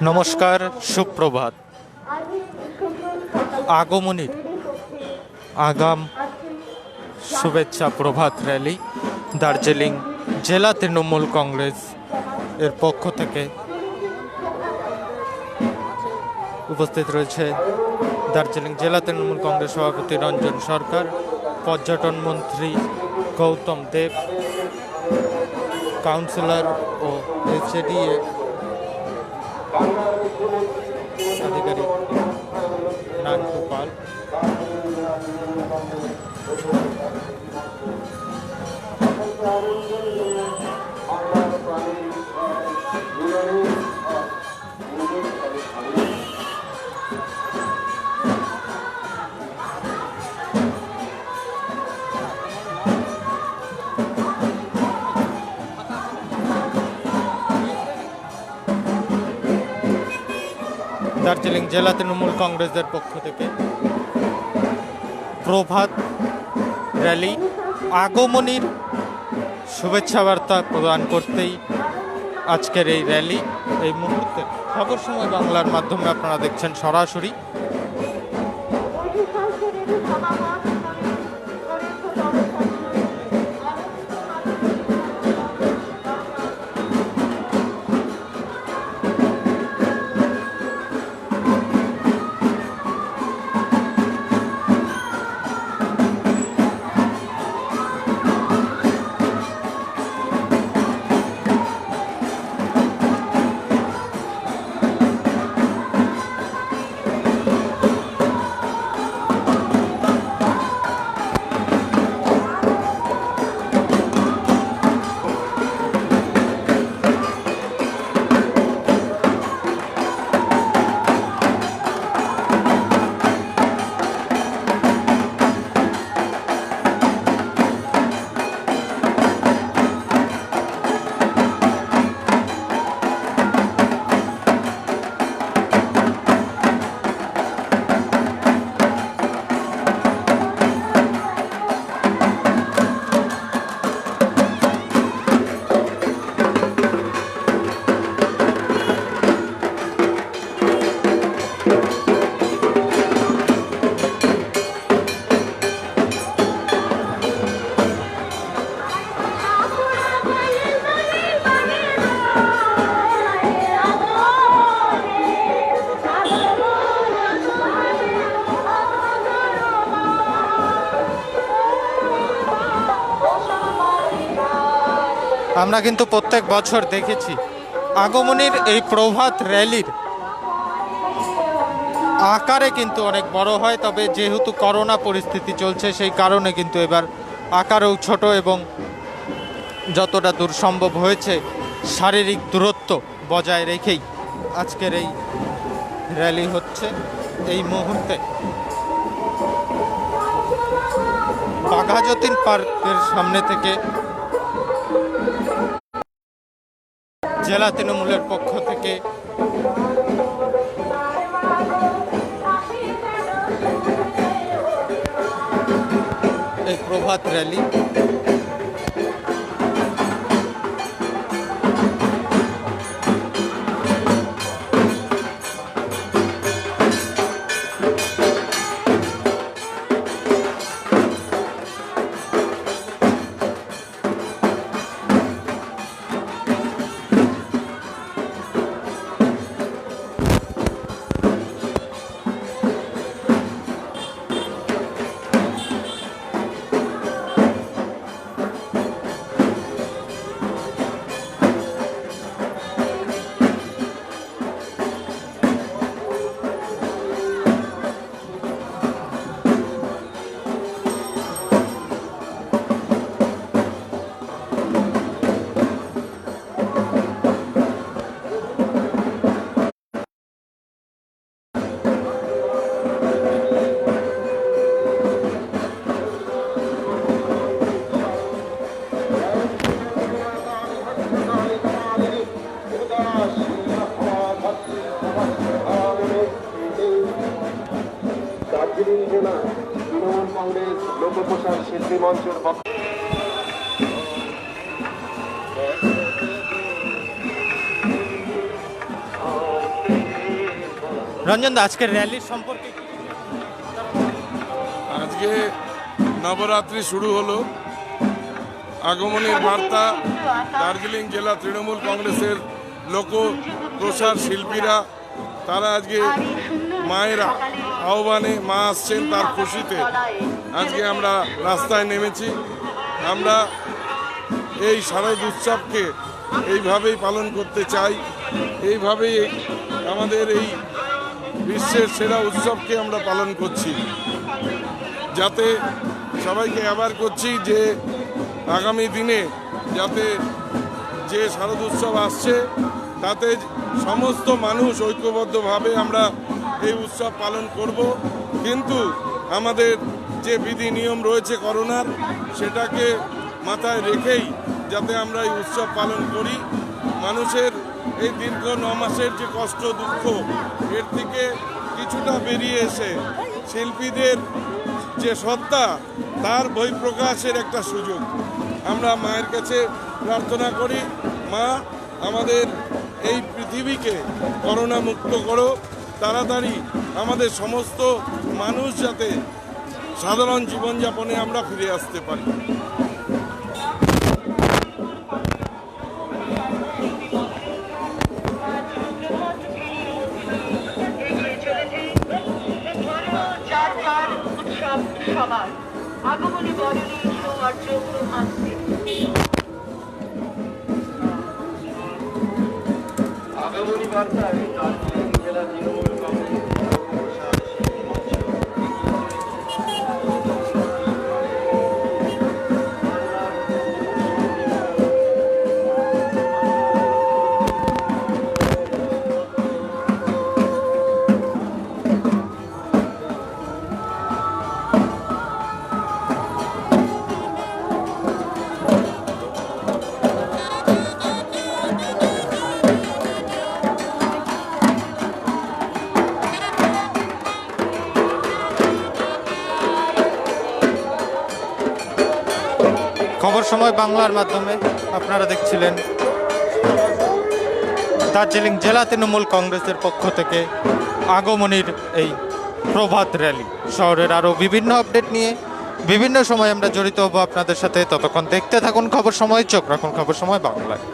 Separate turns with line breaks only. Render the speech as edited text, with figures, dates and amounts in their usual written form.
নমস্কার, সুপ্রভাত। আগমনীর আগাম শুভেচ্ছা প্রভাত র্যালি দার্জিলিং জেলা তৃণমূল কংগ্রেস এর পক্ষ থেকে উপস্থিত রয়েছে দার্জিলিং জেলা তৃণমূল কংগ্রেস সভাপতি রঞ্জন সরকার, পর্যটন মন্ত্রী গৌতম দেব, কাউন্সিলর ও এসএডিএ আধিকারিক নান্টু পাল। দার্জিলিং জেলা তৃণমূল কংগ্রেসের পক্ষ থেকে প্রভাত র্যালি আগমনীর শুভেচ্ছা বার্তা প্রদান করতেই আজকের এই র্যালি। এই মুহূর্তে খবর সময় বাংলার মাধ্যমে আপনারা দেখছেন সরাসরি। আমরা কিন্তু প্রত্যেক বছর দেখেছি আগমনীর এই প্রভাত র্যালির আকারে কিন্তু অনেক বড় হয়, তবে যেহেতু করোনা পরিস্থিতি চলছে সেই কারণে কিন্তু এবার আকারেও ছোট এবং যতটা দূর সম্ভব হয়েছে শারীরিক দূরত্ব বজায় রেখেই আজকের এই র্যালি হচ্ছে। এই মুহূর্তে বাঘাযতীন পার্কের সামনে থেকে জেলা তৃণমূলের পক্ষ থেকে এই প্রভাত র্যালি
দার্জিলিং জেলা তৃণমূল কংগ্রেস লোক প্রচার শিল্পী মঞ্চের পক্ষ
রঞ্জন দা, আজকের র্যালির সম্পর্কে কি?
আজকে নবরাত্রি শুরু হলো। আগমনের বার্তা দার্জিলিং জেলা তৃণমূল কংগ্রেসের লোক প্রসার শিল্পীরা, তারা আজকে মায়ের আহ্বানে, মা আসছেন তার খুশিতে আজকে আমরা রাস্তায় নেমেছি। আমরা এই শারদ উৎসবকে এইভাবেই পালন করতে চাই, এইভাবেই আমাদের এই বিশ্বের সেরা উৎসবকে আমরা পালন করছি, যাতে সবাইকে অ্যাওয়ার করছি যে আগামী দিনে যাতে যে শারদ উৎসব আসছে তাতে সমস্ত মানুষ ঐক্যবদ্ধভাবে আমরা এই উৎসব পালন করব। কিন্তু আমাদের যে বিধি নিয়ম রয়েছে করোনার, সেটাকে মাথায় রেখেই যাতে আমরা এই উৎসব পালন করি। মানুষের এই দীর্ঘ 9 মাসের যে কষ্ট দুঃখ, এর থেকে কিছুটা বেরিয়ে এসে শিল্পীদের যে সত্তা, তার বহিঃপ্রকাশের একটা সুযোগ। আমরা মায়ের কাছে প্রার্থনা করি, মা আমাদের এই পৃথিবীকে করোনা মুক্ত করো, তাড়াতাড়ি আমাদের সমস্ত মানুষ যাতে সাধারণ জীবনযাপনে আমরা ফিরে আসতে পারি।
সবার আগমনী বরণী সৌহার্দ্য আসছে।
আগমনী বার্তায় দার্জিলিং জেলা তৃণমূল কংগ্রেস
খবর সময় বাংলার মাধ্যমে আপনারা দেখছিলেন দার্জিলিং জেলা তৃণমূল কংগ্রেসের পক্ষ থেকে আগমনীর এই প্রভাত র্যালি। শহরের আরও বিভিন্ন আপডেট নিয়ে বিভিন্ন সময় আমরা জড়িত হব আপনাদের সাথে। ততক্ষণ দেখতে থাকুন খবর সময়, চোখ রাখুন খবর সময় বাংলায়।